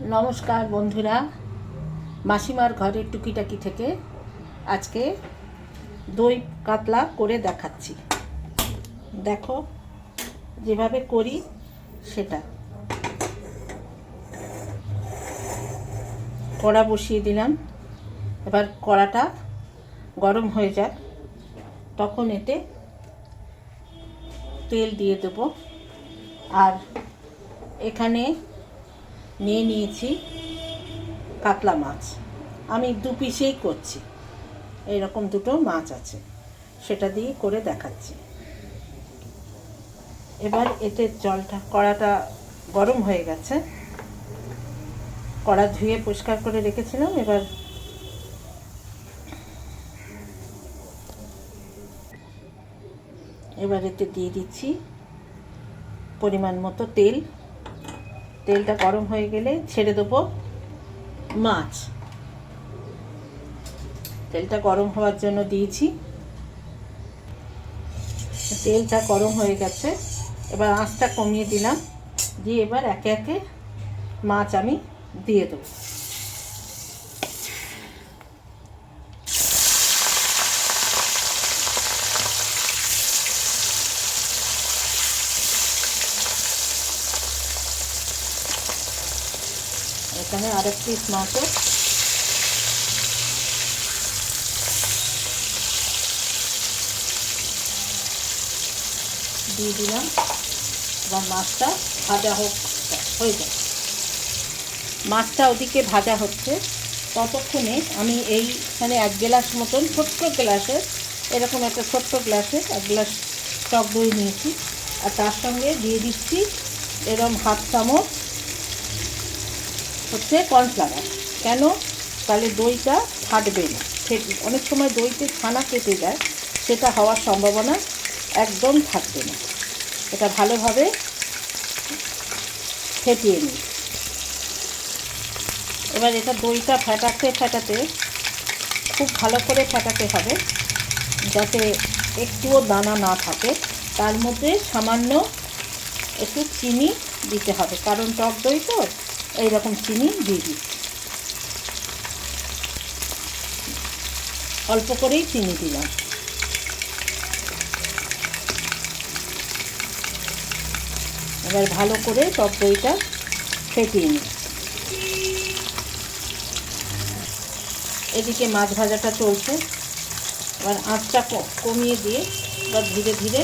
নমস্কার বন্ধুরা, মাসিমার ঘরের টুকিটাকি থেকে আজকে দই কাতলা করে দেখাচ্ছি। দেখো যেভাবে করি সেটা। কড়া বসিয়ে দিলাম, এবার কড়াটা গরম হয়ে যাক, তখন এতে তেল দিয়ে দেবো। আর এখানে নিয়ে নিয়েছি কাতলা মাছ, আমি দু পিসেই করছি, এইরকম দুটো মাছ আছে, সেটা দিয়ে করে দেখাচ্ছি। এবার এতে কড়াটা গরম হয়ে গেছে, কড়া ধুয়ে পরিষ্কার করে রেখেছিলাম। এবার এতে দিয়ে দিচ্ছি পরিমাণ মতো তেল। তেলটা গরম হয়ে গেলে ছেড়ে দেবো মাছ। তেলটা গরম হওয়ার জন্য দিয়েছি, তেলটা গরম হয়ে গেছে। এবার আঁচটা কমিয়ে দিলাম, দিয়ে এবার একে একে মাছ আমি দিয়ে দেবো। এখানে আরেক পিস মাছও দিয়ে দিলাম। এবার মাছটা ভাজা হয়ে যায়। মাছটা ওদিকে ভাজা হচ্ছে, ততক্ষণে আমি এইখানে 1 গ্লাস মতন, ছোট্ট গ্লাসের, এরকম একটা ছোট্ট গ্লাসে 1 গ্লাস টক দই নিয়েছি। আর তার সঙ্গে দিয়ে দিচ্ছি এরকম হাফ চামচ হচ্ছে কর্নফ্লাওয়ার। কেন? তাহলে দইটা ফাটবে না। অনেক সময় দইতে ছানা কেটে যায়, সেটা হওয়ার সম্ভাবনা একদম থাকবে না। এটা ভালোভাবে ফেটিয়ে নিই। এবার এটা দইটা ফেটাতে খুব ভালো করে ফেটাতে হবে, যাতে একটুও দানা না থাকে। তার মধ্যে সামান্য একটু চিনি দিতে হবে, কারণ টক দই তো, এইরকম চিনি দিয়ে দিই। অল্প করেই চিনি দিলাম। এবার ভালো করে টক দইটা ফেটিয়ে নিই। এদিকে মাছ ভাজাটা চলছে। এবার আঁচটা কমিয়ে দিয়ে এবার ধীরে ধীরে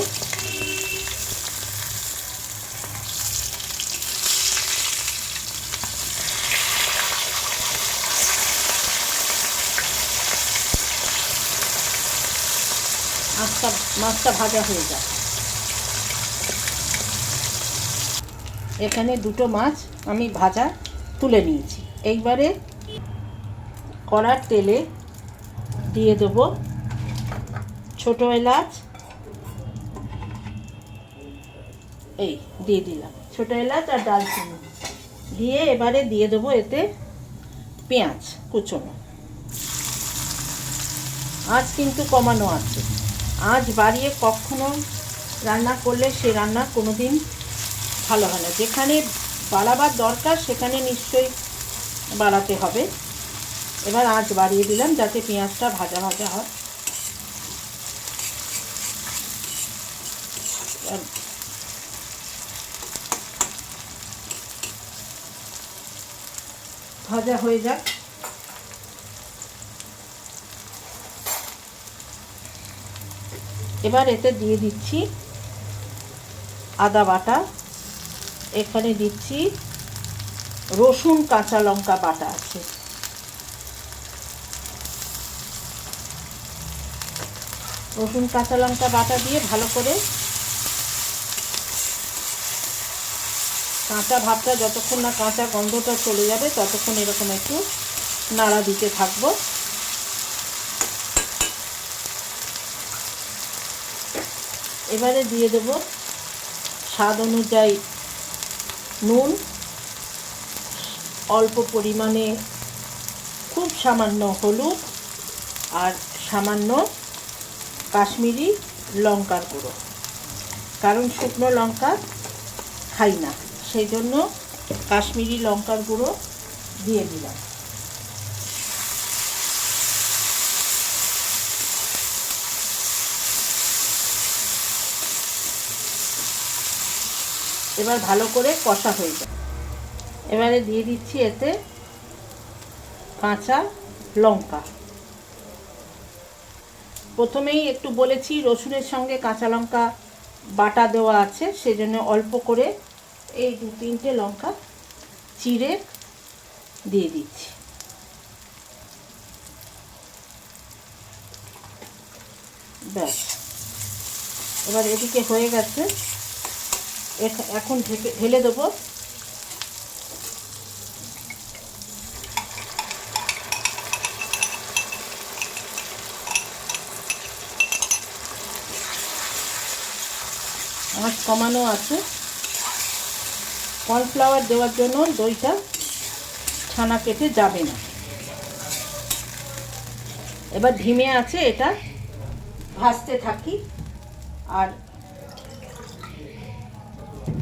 মাছটা ভাজা হয়ে যায়। এখানে দুটো মাছ আমি ভাজা তুলে নিয়েছি। এইবারে কড়ার তেলে দিয়ে দেবো ছোটো এলাচ, দিয়ে দিলাম ছোটো এলাচ আর দারচিনি দিয়ে। এবারে দিয়ে দেবো এতে পেঁয়াজ কুচোনো। আঁচ কিন্তু কমানো আছে, আঁচ বাড়িয়ে কখনো রান্না করলে সে রান্না কোনো দিন ভালো হয় না। যেখানে বাড়াবার দরকার সেখানে নিশ্চয়ই বাড়াতে হবে। এবার আঁচ বাড়িয়ে দিলাম যাতে পেঁয়াজটা ভাজা ভাজা হয়। ভাজা হয়ে যাক। এবার এতে দিয়ে দিচ্ছি আদা বাটা, এখানে দিচ্ছি রসুন কাঁচা লঙ্কা বাটা আছে। রসুন কাঁচা লঙ্কা বাটা দিয়ে ভালো করে কাঁচা ভাবটা যতক্ষণ না কাঁচা গন্ধটা চলে যাবে ততক্ষণ এরকম একটু নাড়া দিতে থাকবো। এবারে দিয়ে দেব স্বাদ অনুযায়ী নুন, অল্প পরিমাণে খুব সামান্য হলুদ, আর সামান্য কাশ্মীরি লঙ্কার গুঁড়ো। কারণ শুকনো লঙ্কা খাই না, সেই জন্য কাশ্মীরি লঙ্কার গুঁড়ো দিয়ে দিলাম। এবার ভালো করে কষা হয়ে যায়। এবারে দিয়ে দিচ্ছি এতে কাঁচা লঙ্কা। প্রথমেই একটু বলেছি রসুনের সঙ্গে কাঁচা লঙ্কা বাটা দেওয়া আছে, সেজন্য অল্প করে এই 2-3টে লঙ্কা চিড়ে দিয়ে দিচ্ছি। ব্যাস, এবার এদিকে হয়ে গেছে, এখন ঢেলে দেবো। আঁচ কমানো আছে। কর্নফ্লাওয়ার দেওয়ার জন্য দইটা ছানা কেটে যাবে না। এবার ধিমে আছে এটা ভাজতে থাকি। আর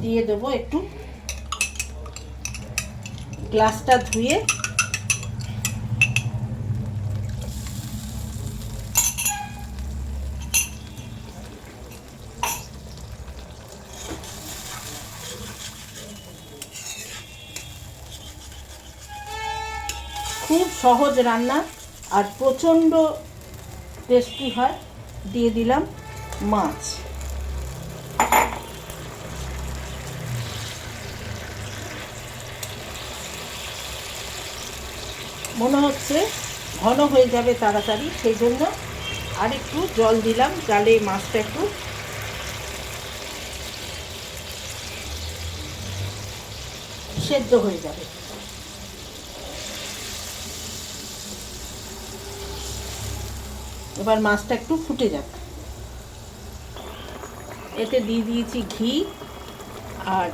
দিয়ে দেবো একটু, গ্লাসটা ধুয়ে খুব সহজ রান্না আর প্রচণ্ড টেস্টি হয়। দিয়ে দিলাম মাছ। মনে হচ্ছে ঘন হয়ে যাবে তাড়াতাড়ি, সেই জন্য আর একটু জল দিলাম, জালে মাছটা একটু সেদ্ধ হয়ে যাবে। এবার মাছটা একটু ফুটে যাক। এতে দিয়ে দিয়েছি ঘি আর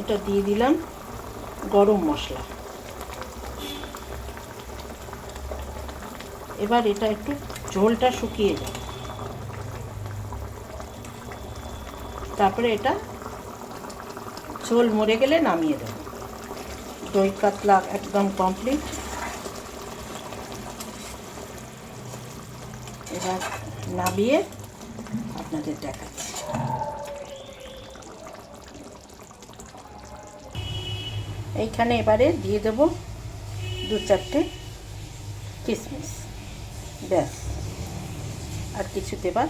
এটা দিয়ে দিলাম গরম মশলা। এবার এটা একটু ঝোলটা শুকিয়ে যাবে, তারপরে এটা ঝোল মরে গেলে নামিয়ে দেব। দই কাতলা একদম কমপ্লিট। এবার নামিয়ে আপনাদের দেখাচ্ছি। এইখানে এবারে দিয়ে দেব 2-4টে কিশমিশ। ব্যাস, আর কিছু দেবার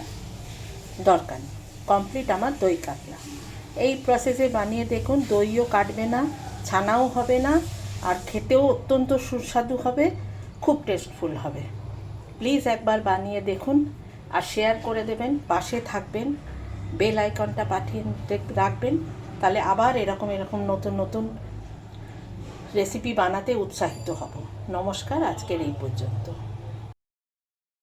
দরকার নেই। কমপ্লিট আমার দই কাতলা। এই প্রসেসে বানিয়ে দেখুন, দইও কাটবে না, ছানাও হবে না, আর খেতেও অত্যন্ত সুস্বাদু হবে, খুব টেস্টফুল হবে। প্লিজ একবার বানিয়ে দেখুন আর শেয়ার করে দেবেন, পাশে থাকবেন, বেল আইকনটা পাঠিয়ে রাখবেন, তাহলে আবার এরকম নতুন নতুন রেসিপি বানাতে উৎসাহিত হব। নমস্কার, আজকের এই পর্যন্ত।